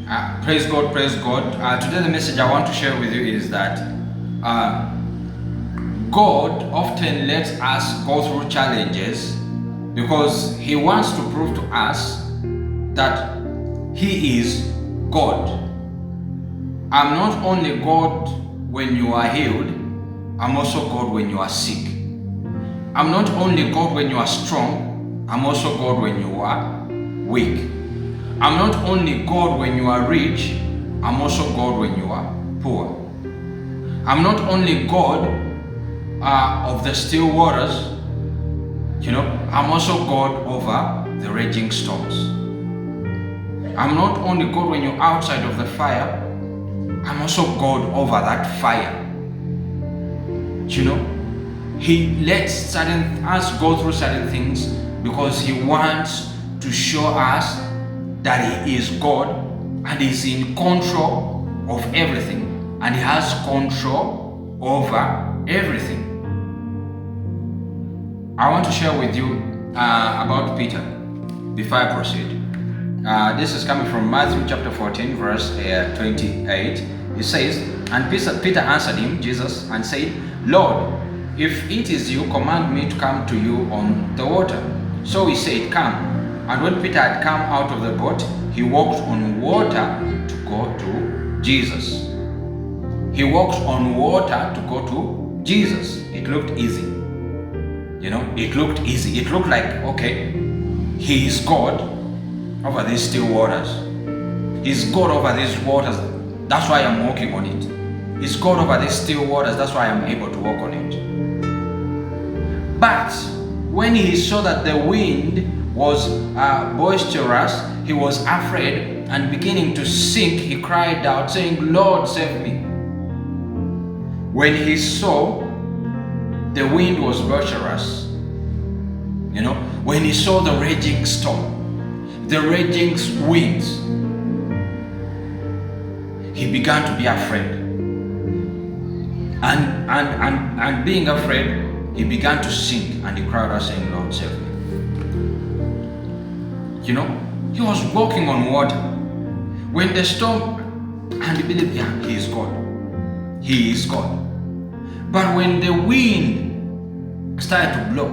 Praise God, praise God. Today the message I want to share with you is that God often lets us go through challenges because He wants to prove to us that He is God. I'm not only God when you are healed, I'm also God when you are sick. I'm not only God when you are strong, I'm also God when you are weak. I'm not only God when you are rich, I'm also God when you are poor. I'm not only God of the still waters, I'm also God over the raging storms. I'm not only God when you're outside of the fire, I'm also God over that fire. He lets us go through certain things because He wants to show us that He is God and He's in control of everything and He has control over everything. I want to share with you about Peter before I proceed. This is coming from Matthew chapter 14 verse 28. It says, "And Peter answered him, Jesus, and said, Lord, if it is you, command me to come to you on the water. So he said, Come. And when Peter had come out of the boat, he walked on water to go to Jesus." He walked on water to go to Jesus. It looked easy. It looked easy. It looked like, okay, He is God over these still waters. He's God over these waters. That's why I'm walking on it. He's God over these still waters. That's why I'm able to walk on it. But when he saw that the wind was boisterous, he was afraid, and beginning to sink, he cried out, saying, Lord, save me. When he saw the wind was boisterous, when he saw the raging storm, the raging winds, he began to be afraid. And being afraid, he began to sink, and he cried out, saying, Lord, save me. He was walking on water. When the storm, and he believed, He is God. He is God. But when the wind started to blow,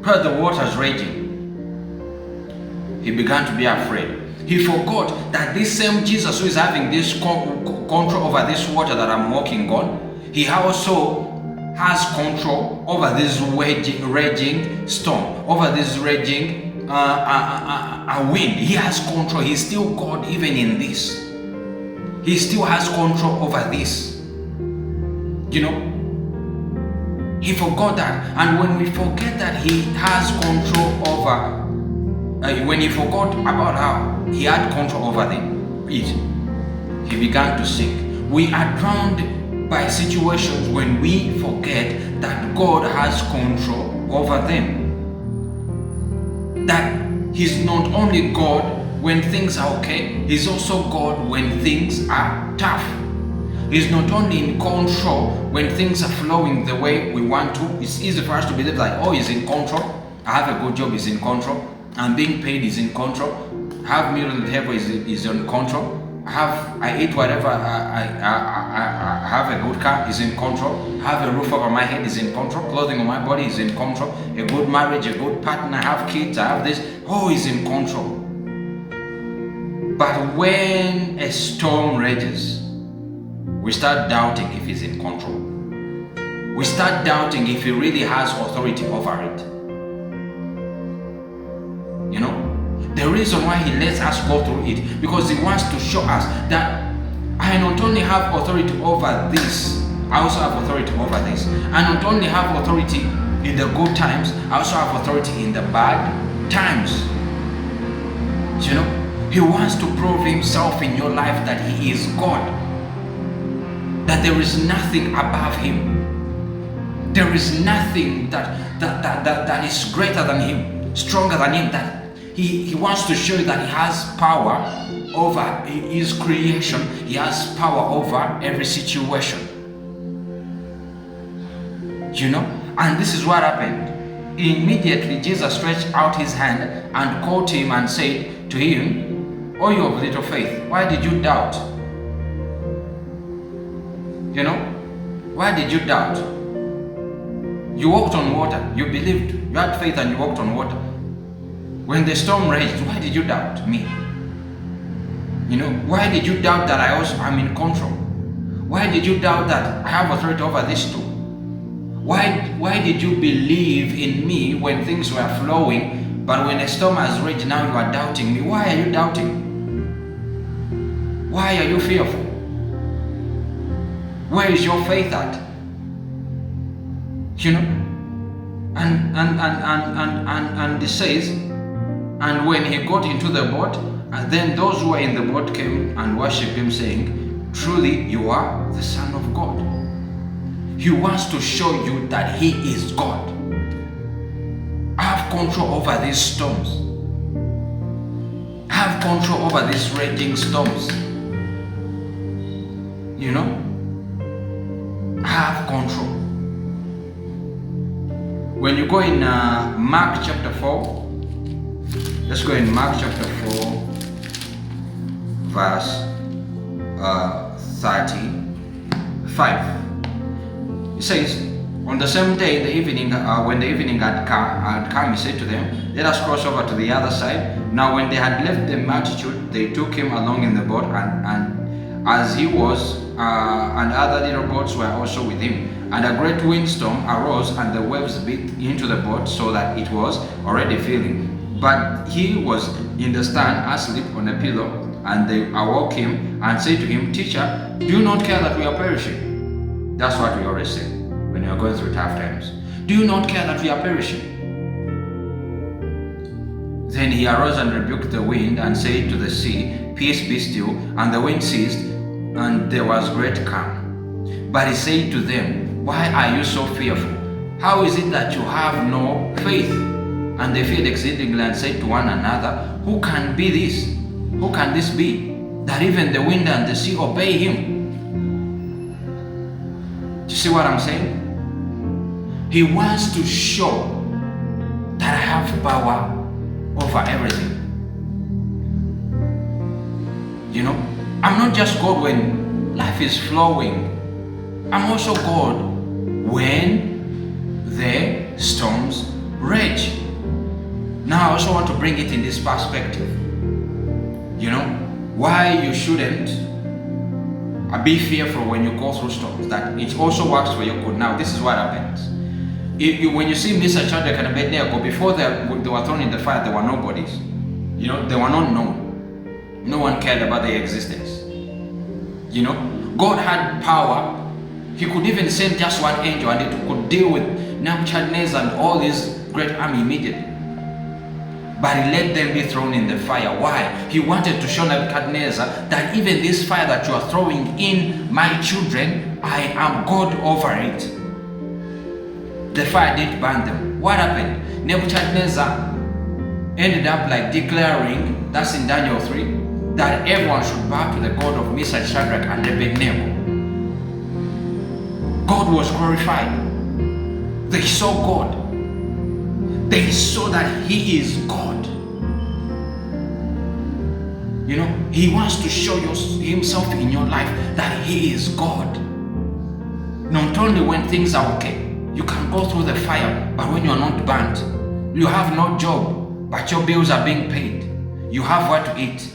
heard the waters raging, he began to be afraid. He forgot that this same Jesus who is having this control over this water that I'm walking on, He also has control over this raging storm, over this raging wind. He has control. He's still God even in this. He still has control over this. He forgot that. And when we forget that He has control over, when he forgot about how He had control over it, he began to sink. We are drowned by situations when we forget that God has control over them. That He's not only God when things are okay, He's also God when things are tough. He's not only in control when things are flowing the way we want to. It's easy for us to believe like, He's in control. I have a good job, He's in control. I'm being paid, He's in control. I have meal on the table, He's in control. I eat whatever, I have a good car, He's in control. I have a roof over my head, He's in control. Clothing on my body, He's in control. A good marriage, a good partner, I have kids, I have this. He's in control. But when a storm rages, we start doubting if He's in control. We start doubting if He really has authority over it. The reason why He lets us go through it, because He wants to show us that I not only have authority over this, I also have authority over this. I not only have authority in the good times, I also have authority in the bad times. He wants to prove Himself in your life that He is God. That there is nothing above Him. There is nothing that is greater than Him, stronger than Him. That He wants to show you that He has power over His creation. He has power over every situation. And this is what happened. Immediately Jesus stretched out His hand and caught him and said to him, Oh, you of little faith, why did you doubt? You know, why did you doubt? You walked on water, you believed, you had faith and you walked on water. When the storm raged, why did you doubt me? You know, why did you doubt that I'm in control? Why did you doubt that I have authority over this too? Why did you believe in me when things were flowing, but when a storm has raged, now you are doubting me? Why are you doubting? Why are you fearful? Where is your faith at? You know? And it says, and when he got into the boat, and then those who were in the boat came and worshipped him, saying, truly you are the Son of God. He wants to show you that he is God. Have control over these storms. Have control over these raging storms. You know? Have control. When you go in Mark chapter 4, let's go in Mark chapter 4, verse 35. It says, on the same day in the evening, when the evening had come, he said to them, let us cross over to the other side. Now when they had left the multitude, they took him along in the boat, and as he was, and other little boats were also with him. And a great windstorm arose, and the waves beat into the boat, so that it was already filling. But he was in the stern, asleep on a pillow. And they awoke him and said to him, Teacher, do you not care that we are perishing? That's what we always say when you are going through tough times. Do you not care that we are perishing? Then he arose and rebuked the wind and said to the sea, Peace, be still. And the wind ceased, and there was great calm. But he said to them, Why are you so fearful? How is it that you have no faith? And they feared exceedingly and said to one another, Who can be this? Who can this be, that even the wind and the sea obey him? Do you see what I'm saying? He wants to show that I have power over everything. You know, I'm not just God when life is flowing. I'm also God when the storms rage. Now I also want to bring it in this perspective. You know, why you shouldn't be fearful when you go through storms, that it also works for your good. Now, this is what happens. When you see Mr. Shadrach and Abednego, before they were thrown in the fire, they were nobodies. You know, they were not known. No one cared about their existence. You know, God had power. He could even send just one angel and it could deal with Nebuchadnezzar and all his great army immediately. But he let them be thrown in the fire. Why? He wanted to show Nebuchadnezzar that even this fire that you are throwing in my children, I am God over it. The fire didn't burn them. What happened? Nebuchadnezzar ended up like declaring, that's in Daniel 3, that everyone should bow to the God of Meshach, Shadrach, and Abednego. God was glorified. They saw God. They saw that he is God. You know, he wants to show himself in your life that he is God. Not only when things are okay, you can go through the fire, but when you're not burnt, you have no job, but your bills are being paid. You have what to eat.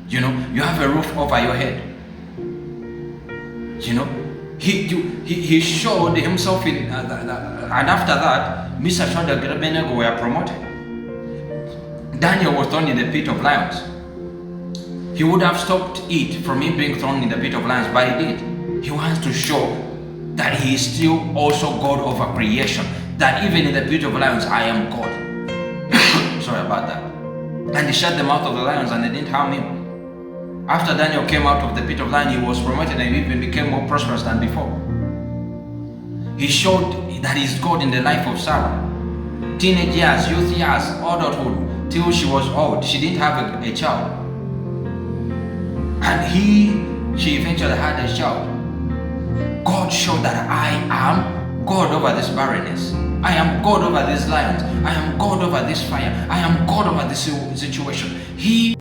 You know, you have a roof over your head. You know, he showed himself in, and after that, Mr. Shadrach and Abednego were promoted. Daniel was thrown in the pit of lions. He would have stopped it from him being thrown in the pit of lions, but he did. He wants to show that he is still also God over creation. That even in the pit of lions, I am God. Sorry about that. And he shut the mouth of the lions and they didn't harm him. After Daniel came out of the pit of lions, he was promoted and even became more prosperous than before. He showed that he's God in the life of Sarah. Teenage years, youth years, adulthood, till she was old. She didn't have a child. And she eventually had a child. God showed that I am God over this barrenness. I am God over these lions. I am God over this fire. I am God over this situation. He